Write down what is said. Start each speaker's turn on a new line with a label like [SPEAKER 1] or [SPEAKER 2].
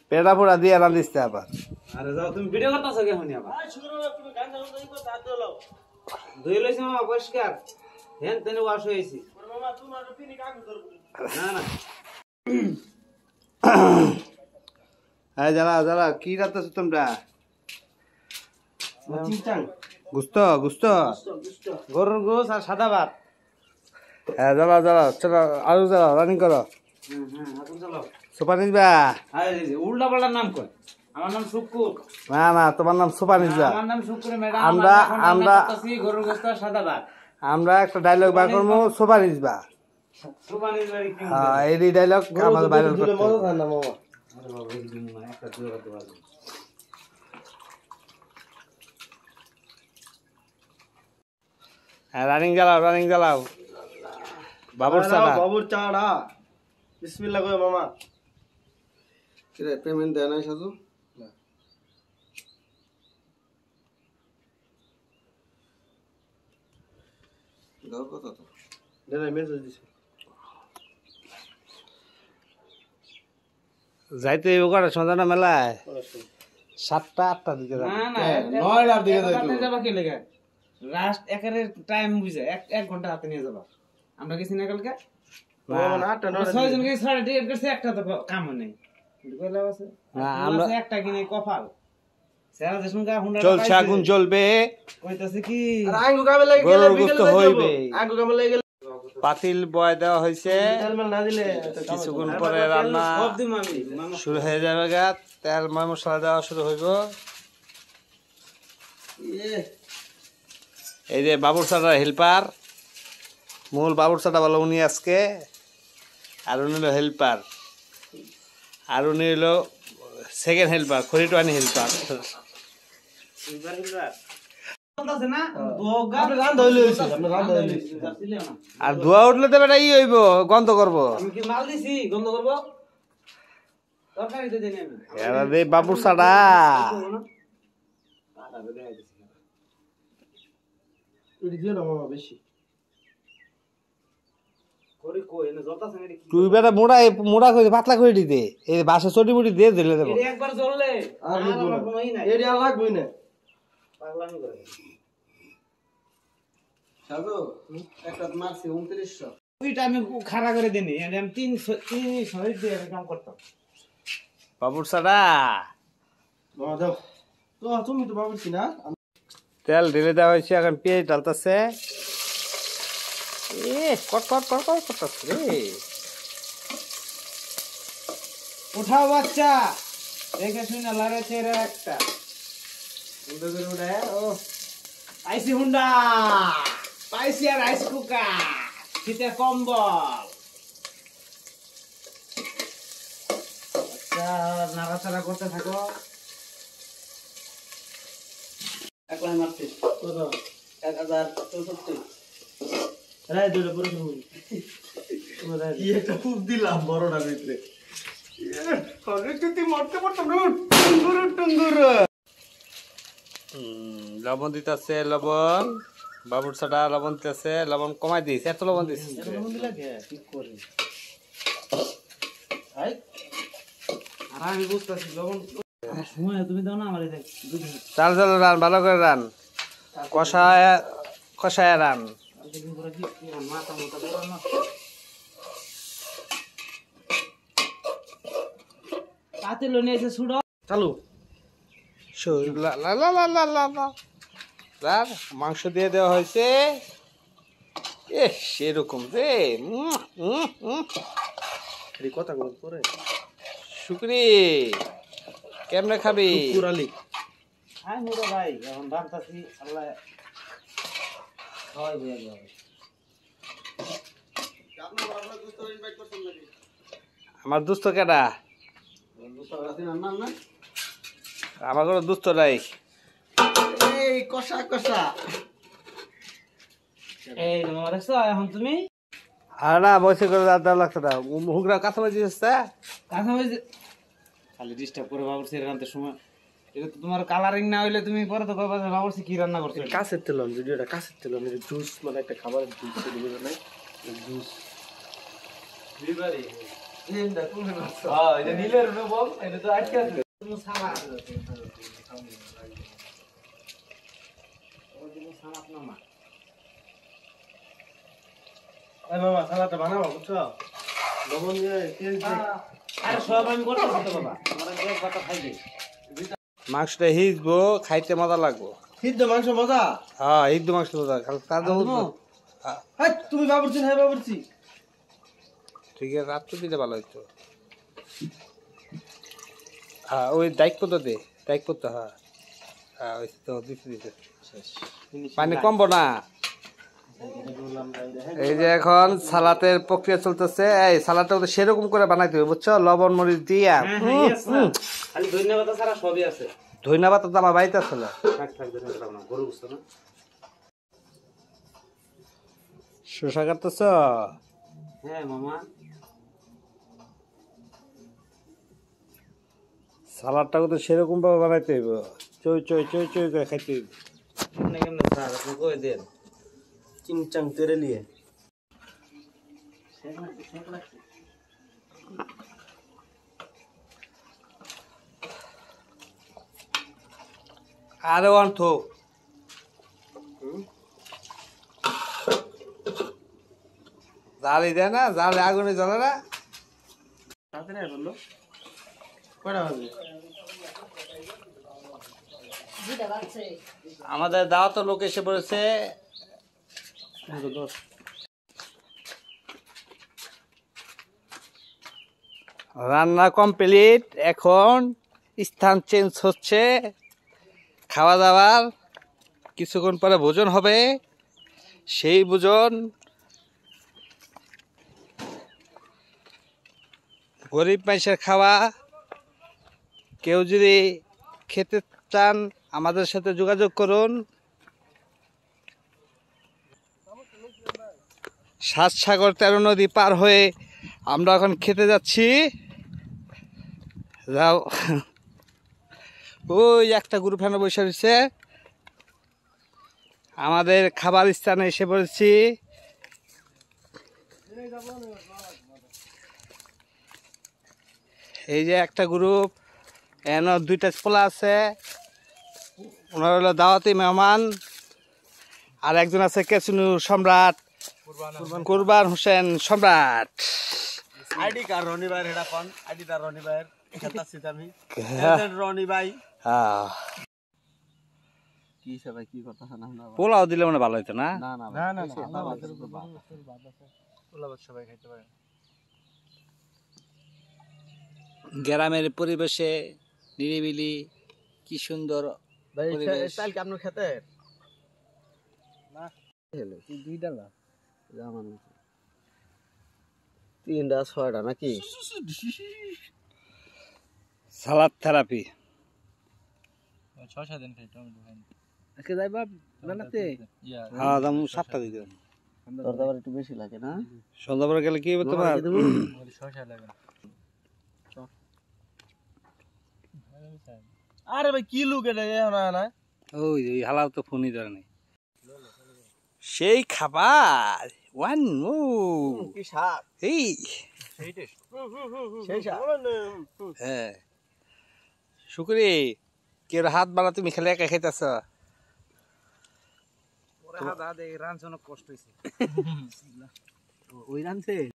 [SPEAKER 1] পেড়া পোড়া দিয়ে রাঁধিস আবার।
[SPEAKER 2] আরে যাও তুমি ভিডিও করতেছো কে হনি আবার? তুমি গান গাও তো ইকো দাঁত দাও। ধুই লইছি মামা পরিষ্কার। হেন তেনে ওয়াশ হইছি। মামা তোমার পিনি কাম করব। না না।
[SPEAKER 1] হ্যাঁ যারা কি রাঁধতেছো তোমরা?
[SPEAKER 2] চিংচাং
[SPEAKER 1] গুস্ত
[SPEAKER 2] গরুর গোস আর সাদা ভাত।
[SPEAKER 1] হ্যাঁ চলো চলো আরো চলো রানিং করো।
[SPEAKER 2] এখন চলো।
[SPEAKER 1] সুপার নিসবা?
[SPEAKER 2] আরে উল্টা পাল্টা নাম কই? আমার নাম শুকুর।
[SPEAKER 1] না তোমার নাম সুপার নিসবা।
[SPEAKER 2] আমার নাম শুকুর ম্যাডাম।
[SPEAKER 1] আমরা
[SPEAKER 2] গরুর গোস আর সাদা ভাত।
[SPEAKER 1] আমরা একটা ডায়লগ বার করবো সুপার নিসবা।
[SPEAKER 2] সুপার নিসবারি কি?
[SPEAKER 1] হ্যাঁ এই ডায়লগ আমাদের ভাইরাল করতে হবে।
[SPEAKER 2] মজা না মামা। আরে বাবা এই দিন না একটা দুই করতে পারবো।
[SPEAKER 1] রানিং জ্বালাও বাবুর চাড়া
[SPEAKER 2] বিসমিল্লাহ কই মামা।
[SPEAKER 1] কিরে পেমেন্ট দেয় নাই সাজু? না দাও কত তো
[SPEAKER 2] দাদা মেসেজ দিছে।
[SPEAKER 1] যাইতে এই ওখানে সন্ধানা মেলায় 7টা 8টার দিকে যাবে।
[SPEAKER 2] না 9টার দিকে যাবা কি লাগে? লাস্ট একারে টাইম বুঝে 1 ঘন্টা হাতে নিয়ে যাবা। আমরা গেছি না কালকে? না 8টা 9টা 6 জন গেছি 6টা টিকেট করছে একটা তো কাম নাই। কইলা আছে
[SPEAKER 1] না আমরা
[SPEAKER 2] একটা কিনে কপাল। সারা দেশ মুগা হুন্ডা
[SPEAKER 1] চলছে আগুন জ্বলবে
[SPEAKER 2] কইতাছে কি?
[SPEAKER 1] আর আঙ্গু কামে লাগি গেলে বিকেলে হইবে। আঙ্গু কামে লাগি গেলে পাতিল বয় দেওয়া হইছে।
[SPEAKER 2] তেল না দিলে
[SPEAKER 1] কিছুক্ষণ পরে রান্না শুরু হয়ে যাবে গা। তেল মশলা দেওয়া শুরু হইব। এই যে বাবুর চাটার হেল্পার, মূল বাবুর চাটা বলো উনি আজকে, আর উনি হলো হেল্পার, আর উনি হলো সেকেন্ড হেল্পার, খরিটোয়ানি হেল্পার। আর ধোয়া উঠলে তো বেটা ই হইব, গন্ধ করবো। বাবুর চাটা তুই বেটা মোড়া করে পাতলা করে দিতে, এই বাসে চটি মুটি দিয়ে দিলে দেবো।
[SPEAKER 2] একবার জ্বললে লাগবই না। আমি খাড়া করে দিনি, আমি 300 দিয়ে কাম করতাম।
[SPEAKER 1] বাবুর চাটা
[SPEAKER 2] তুমি তো বাবুরছি না।
[SPEAKER 1] তেল ঢেলে দেওয়া হয়েছে, এখন পেঁয়াজ ডালতেছে।
[SPEAKER 2] উঠাও বাচ্চা, দেখে শুনে লাগে চেরা একটা পাইছি হুন্ডা, পাইছি আর রাইস কুকার, শীতের কম্বল। আচ্ছা নাড়াচাড়া করতে থাকো। এখন মারছি 1064 রায় দুটো পুরো সময় এটা খুব দিলাম বড়টার ভিতরে।
[SPEAKER 1] লবণ দিতেছে, লবণ বাবুর চাটা লবণ দিতেছে, লবণ কমাই দিস, এত লবণ দিস।
[SPEAKER 2] আমি বুঝতেছি লবণ তুমি দাও না আমার।
[SPEAKER 1] চাল রান, ভালো করে রান, কষায় রান।
[SPEAKER 2] চালু
[SPEAKER 1] মাংস দিয়ে দেওয়া হয়েছে। সেরকম রে
[SPEAKER 2] কথা করে
[SPEAKER 1] শুকরি কেমনে খাবি?
[SPEAKER 2] ভাই এখন ভাবতাছি আল্লাহ খাওয়াই বুঝা যাবে।
[SPEAKER 1] আমার দুস্থ কেডা? আমার কোনো দুস্থ নাই।
[SPEAKER 2] কষা এই দেখছো এখন তুমি
[SPEAKER 1] আর না বসে করে দাঁড়া লাগছে না, হুগরা কাঁচামাজি আসছে,
[SPEAKER 2] কাঁচামাজি খালি ডিস্টার্ব করে বাবুরছি রান্নার সময়। এটা তো তোমার কালারিং না হইলে তুমি পরে তো কইবা যে বাবুরছি কি রান্না করছো।
[SPEAKER 3] কাছের তেলন ভিডিওটা কাছের তেলন, জুস মানে একটা খাবারের জুস দিবে না, জুস মামা সালাদটা বানাবো বুঝছো লবণ দিয়ে তেল দিয়ে
[SPEAKER 2] আরে সব আমি করতেছি তো বাবা আমরা এক ভাত খাই দিই
[SPEAKER 1] মাংসটা হিজবো, খাইতে মজা লাগবো।
[SPEAKER 3] সিদ্ধ মাংস মজা
[SPEAKER 1] হ্যাঁ হিজবো মাংস মজা, কাদা
[SPEAKER 3] হাই তুমি বাবুর্চি হ্যাঁ বাবুর্চি
[SPEAKER 1] ঠিক আছে, রাত দিতে ভালো হইতো। হ্যাঁ ওই দায়িত্ব তো দে, দায়িত্ব তো হ্যাঁ হ্যাঁ ওই তো দিতে দিতে পানি কমবো না। এই যে এখন সালাতের প্রক্রিয়া চলতেছে, এই সালাদটা তো সেরকম করে বানাইতে হবে বুঝছো, লবণ মরিচ দিয়া।
[SPEAKER 2] খালি ধন্যবাদ ছাড়া সবই আছে।
[SPEAKER 1] ধন্যবাদ তো আমার বাড়িতে আসছিল।
[SPEAKER 2] থাক থাক ধন্যবাদ না গরু বুঝতো না।
[SPEAKER 1] শসা কাটতেছ?
[SPEAKER 2] হ্যাঁ মামা।
[SPEAKER 1] সালাদটা তো সেরকম ভাবে বানাইতে হইব, চই চই চই চই করে খাইতে হইব।
[SPEAKER 2] কেমনে কেমনে স্যার আপনি কই দেন
[SPEAKER 3] চিংচাং তেরে নিয়ে
[SPEAKER 1] আরে অন্থ জালি দেয় না, জালে আগুনে জ্বলে না।
[SPEAKER 3] তাড়াতাড়ি বললো কয়টা বাজে
[SPEAKER 1] আমাদের দাওয়াত লোক এসে পড়েছে। রান্না কমপ্লিট, এখন স্থান চেঞ্জ হচ্ছে, খাওয়া দাওয়ার কিছুক্ষণ পরে ভোজন হবে। সেই ভোজন গরিব মানুষের খাওয়া। কেউ যদি খেতে চান আমাদের সাথে যোগাযোগ করুন। 7 সাগর 13 নদী পার হয়ে আমরা এখন খেতে যাচ্ছি। যাও, ওই একটা গ্রুপ ফ্যানে বসে রয়েছে। আমাদের খাবার স্থানে এসে পড়েছি। এই যে একটা গ্রুপ, এন 2টা পোলা আছে, ওনার হলো দাওয়াতি মেহমান। আর একজন আছে কেসুনু সম্রাট, কুরবান হোসেন সম্রাট।
[SPEAKER 3] আইডি কার রনি ভাই হেডা কোন আইডি তার রনি ভাই খেলতাছি আমি রনি ভাই কি সবাই কি কথা না না
[SPEAKER 1] পোলাও দিলে মানে ভালো হতো না?
[SPEAKER 3] না না না না আমাদের উপর বাদ আছে পোলাও সবাই খাইতে পারে।
[SPEAKER 1] গ্রামের পরিবেশে নিরিবিলি কি সুন্দর
[SPEAKER 3] ভাই
[SPEAKER 1] পরিবেশ।
[SPEAKER 3] স্টাইল কি আপনার খেতে না
[SPEAKER 2] হলো
[SPEAKER 3] দুইটা না
[SPEAKER 2] জামান 3টা 6টা নাকি
[SPEAKER 1] সালাদ থেরাপি
[SPEAKER 3] 6-7 দিন খাইতে আমি দোকান
[SPEAKER 2] আজকে যাইবা বানাতে
[SPEAKER 1] হ্যাঁ দাম 7টা দিতে
[SPEAKER 2] তোর তো আবার একটু বেশি লাগে না
[SPEAKER 1] সন্ধ্যাবেলা গেলে কি হবে তোমার?
[SPEAKER 3] 6 লাগে আরে ভাই কি লুক এটা না না
[SPEAKER 1] ওই ওই হালাও তো ফোনই ধরে নাই। সেই খাবার ওয়ান ও
[SPEAKER 3] কি স্বাদ
[SPEAKER 1] এই
[SPEAKER 3] সেই টেস্ট সেই স্বাদ
[SPEAKER 1] হ্যাঁ শুকরি কেউ হাত বাড়া তুমি খেলে একা খাইতেছ?
[SPEAKER 2] ওরা হাত হাত এই রাঞ্চন কষ্ট হইছে ওই রাঞ্চে